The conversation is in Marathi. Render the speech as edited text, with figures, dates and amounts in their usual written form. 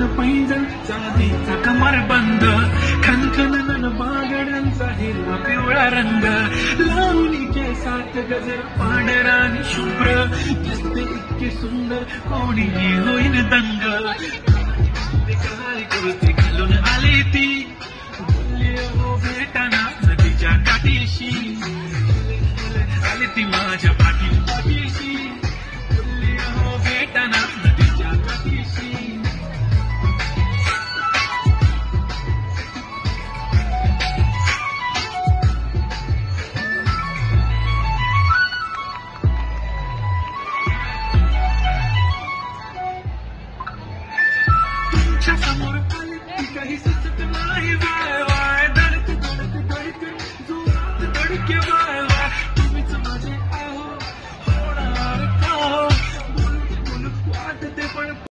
कान पैंजण चांदीचा कमरबंद खनखन बागड्यांचा हिरवा पिवळा रंग लावणी केसात गजर पांढरा आणि शुभ्र दिसते इतके सुंदर कोणीही होईन दंग काय कुर्ती घालून आली ती बोलली हो भेटाना नदीच्या काठीशी आली ती माझ्या पाठीशी बोलली हो भेटाना नदीच्या काठीशी समोर आली ती काही